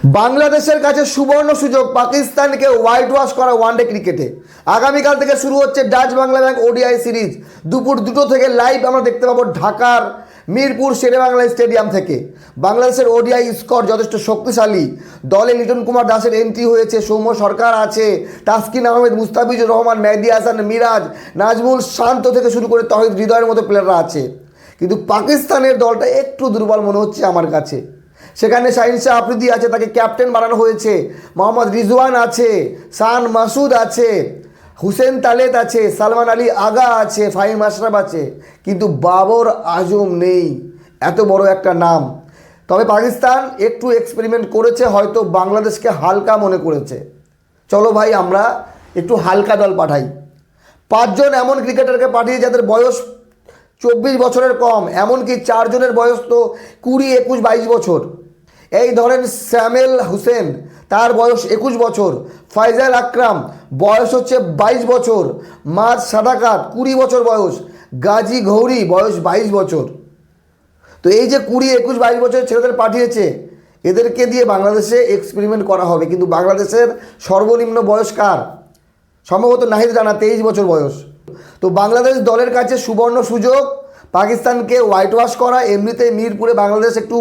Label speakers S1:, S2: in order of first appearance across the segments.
S1: বাংলাদেশের কাছে সুবর্ণ সুযোগ পাকিস্তানকে হোয়াইট ওয়াশ করা ওয়ানডে ক্রিকেটে। আগামীকাল থেকে শুরু হচ্ছে Dutch Bangla bank ODI series. দুপুর 2টো থেকে লাইভ আমরা দেখতে পাবো ঢাকার মিরপুর শেরেবাংলা স্টেডিয়াম থেকে। বাংলাদেশের ওডিআই স্কোর যথেষ্ট শক্তিশালী। দলে লিটন কুমার দাসের এন্ট্রি হয়েছে, সৌম্য সরকার আছে, তাসকিন আহমেদ, মুস্তাফিজুর রহমান, মেহেদী হাসান, মিরাজ, নাজমুল শান্ত থেকে শুরু করে তহিদ হৃদয়ের মতো প্লেয়াররা আছে। কিন্তু পাকিস্তানের দলটা একটু দুর্বল মনে হচ্ছে আমার কাছে। সেখানে শাহিন শাহ আফ্রিদি আছে, তাকে ক্যাপ্টেন বানানো হয়েছে। মোহাম্মদ রিজওয়ান আছে, শান মাসুদ আছে, হুসেন তালেত আছে, সালমান আলী আগা আছে, ফাহিম আশরাফ আছে, কিন্তু বাবর আজম নেই। এত বড় একটা নাম। তবে পাকিস্তান একটু এক্সপেরিমেন্ট করেছে, হয়তো বাংলাদেশকে হালকা মনে করেছে। চলো ভাই আমরা একটু হালকা দল পাঠাই। 5 জন এমন ক্রিকেটারকে পাঠিয়ে যাদের বয়স 24 বছরের কম, এমনকি 4 জনের বয়স তো 20, 21, 22 বছর। এই ধরেন স্যামেল হুসেন, তার বয়স 21 বছর। ফাইজাল আকরাম বয়স হচ্ছে 22 বছর। মাজ সাদাকাত 20 বছর বয়স। গাজী ঘৌরি বয়স 22 বছর। তো এই যে 20, 21, 22 বছরের ছেলেদের পাঠিয়েছে, এদেরকে দিয়ে বাংলাদেশে এক্সপেরিমেন্ট করা হবে। কিন্তু বাংলাদেশের সর্বনিম্ন বয়স কার? সম্ভবত নাহিদ রানা, 23 বছর বয়স। তো বাংলাদেশ দলের কাছে সুবর্ণ সুযোগ পাকিস্তানকে হোয়াইট ওয়াশ করা। এমনিতে মিরপুরে বাংলাদেশ একটু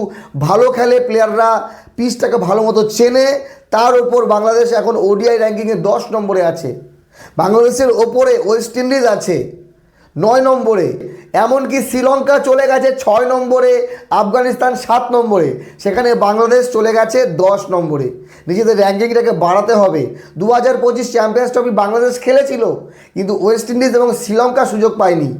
S1: ভালো খেলে, প্লেয়াররা পিচটাকে ভালো মতো চেনে। তার ওপর বাংলাদেশ এখন ওডিআই র্যাঙ্কিংয়ে 10 নম্বরে আছে। বাংলাদেশের ওপরে ওয়েস্ট ইন্ডিজ আছে 9 নম্বরে, এমনকি শ্রীলঙ্কা চলে গেছে 6 নম্বরে, আফগানিস্তান 7 নম্বরে, সেখানে বাংলাদেশ চলে গেছে 10 নম্বরে। নিজেদের র্যাঙ্কিংটাকে বাড়াতে হবে। 2025 চ্যাম্পিয়ন্স ট্রফি বাংলাদেশ খেলেছিল, কিন্তু ওয়েস্ট ইন্ডিজ এবং শ্রীলঙ্কা সুযোগ পায়নি।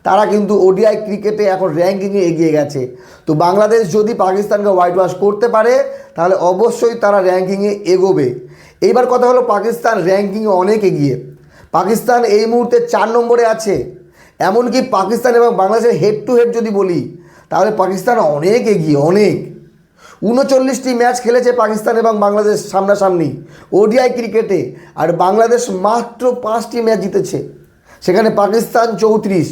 S1: তারা কিন্তু ওডিআই ক্রিকেটে এখন র্যাঙ্কিংয়ে এগিয়ে গেছে। তো বাংলাদেশ যদি পাকিস্তানকে হোয়াইট ওয়াশ করতে পারে, তাহলে অবশ্যই তারা র্যাঙ্কিংয়ে এগোবে। এইবার কথা হলো, পাকিস্তান র্যাঙ্কিংয়ে অনেক এগিয়ে। পাকিস্তান এই মুহূর্তে 4 নম্বরে আছে। এমনকি পাকিস্তান এবং বাংলাদেশের হেড টু হেড যদি বলি, তাহলে পাকিস্তান অনেক এগিয়ে, অনেক। 39টি ম্যাচ খেলেছে পাকিস্তান এবং বাংলাদেশ সামনাসামনি ওডিআই ক্রিকেটে, আর বাংলাদেশ মাত্র 5টি ম্যাচ জিতেছে, সেখানে পাকিস্তান 34।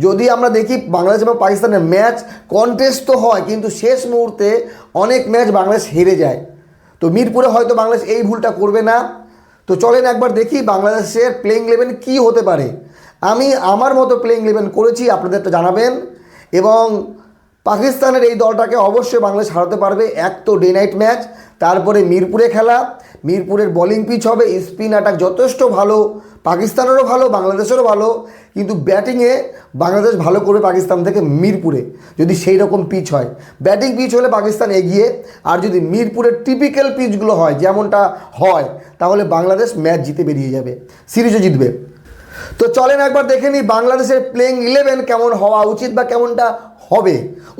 S1: যদি আমরা দেখি বাংলাদেশ এবং পাকিস্তানের ম্যাচ কন্টেস্ট তো হয়, কিন্তু শেষ মুহূর্তে অনেক ম্যাচ বাংলাদেশ হেরে যায়। তো মিরপুরে হয়তো বাংলাদেশ এই ভুলটা করবে না। তো চলেন একবার দেখি বাংলাদেশের প্লেইং 11 কী হতে পারে। আমি আমার মতো প্লেইং 11 করেছি, আপনাদেরটা জানাবেন। এবং পাকিস্তানের এই দলটাকে অবশ্যই বাংলাদেশ হারাতে পারবে। এক তো ডে নাইট ম্যাচ, তারপরে মিরপুরে খেলা, মিরপুরের বোলিং পিচ হবে, স্পিন অ্যাটাক যথেষ্ট ভালো, পাকিস্তানেরও ভালো, বাংলাদেশেরও ভালো। কিন্তু ব্যাটিংয়ে বাংলাদেশ ভালো করবে পাকিস্তান থেকে মিরপুরে, যদি সেই রকম পিচ হয়। ব্যাটিং পিচ হলে পাকিস্তান এগিয়ে, আর যদি মিরপুরের টিপিক্যাল পিচগুলো হয় যেমনটা হয়, তাহলে বাংলাদেশ ম্যাচ জিতে বেরিয়ে যাবে, সিরিজও জিতবে। তো চলেন একবার দেখে নিই বাংলাদেশের প্লেইং 11 কেমন হওয়া উচিত বা কেমনটা হবে।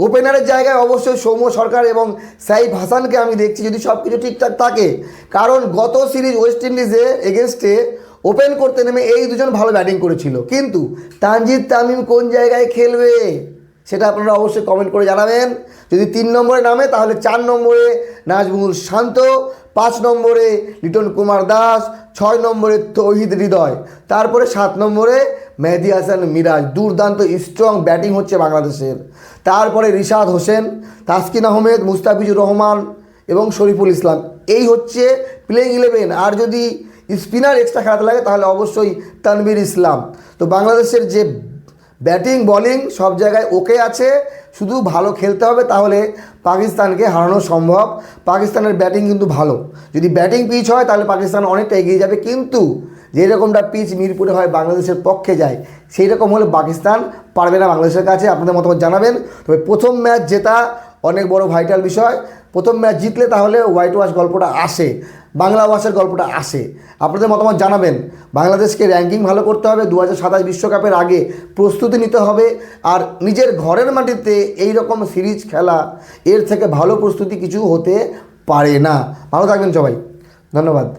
S1: ওপেনারের জায়গায় অবশ্যই সৌম্য সরকার এবং সাইফ হাসানকে আমি দেখছি, যদি সব কিছু ঠিকঠাক থাকে। কারণ গত সিরিজ ওয়েস্ট ইন্ডিজে এগেনস্টে ওপেন করতে নেমে এই দুজন ভালো ব্যাটিং করেছিল, কিন্তু তানজিদ তামিম কোন জায়গায় খেলবে সেটা আপনারা অবশ্যই কমেন্ট করে জানাবেন। যদি 3 নম্বরে নামে, তাহলে 4 নম্বরে নাজমুল শান্ত, 5 নম্বরে লিটন কুমার দাস, 6 নম্বরে তৌহিদ হৃদয়, তারপরে 7 নম্বরে মেহেদী হাসান, মিরাজ। দুর্দান্ত স্ট্রং ব্যাটিং হচ্ছে বাংলাদেশের। তারপরে রিশাদ হোসেন, তাসকিন আহমেদ, মুস্তাফিজুর রহমান এবং শরীফুল ইসলাম। এই হচ্ছে প্লেইং 11। আর যদি স্পিনার এক্সট্রা খেলাতে লাগে, তাহলে অবশ্যই তানভীর ইসলাম। তো বাংলাদেশের যে ব্যাটিং বোলিং সব জায়গায় ওকে আছে, শুধু ভালো খেলতে হবে, তাহলে পাকিস্তানকে হারানো সম্ভব। পাকিস্তানের ব্যাটিং কিন্তু ভালো। যদি ব্যাটিং পিচ হয়, তাহলে পাকিস্তান অনেকটা এগিয়ে যাবে। কিন্তু যেরকমটা পিচ মিরপুরে হয় বাংলাদেশের পক্ষে যায়, সেই রকম হলে পাকিস্তান পারবে না বাংলাদেশের কাছে। আপনাদের মতামত জানাবেন। তবে প্রথম ম্যাচ জেতা অনেক বড় ভাইটাল বিষয়। প্রথম ম্যাচ জিতলে তাহলে হোয়াইট ওয়াশ গল্পটা আসে, বাংলা ওয়াশের গল্পটা আসে। আপনাদের মতামত জানাবেন। বাংলাদেশকে র্যাঙ্কিং ভালো করতে হবে, 2027 বিশ্বকাপের আগে প্রস্তুতি নিতে হবে। আর নিজের ঘরের মাটিতে এই রকম সিরিজ খেলা, এর থেকে ভালো প্রস্তুতি কিছু হতে পারে না। ভালো থাকবেন সবাই, ধন্যবাদ।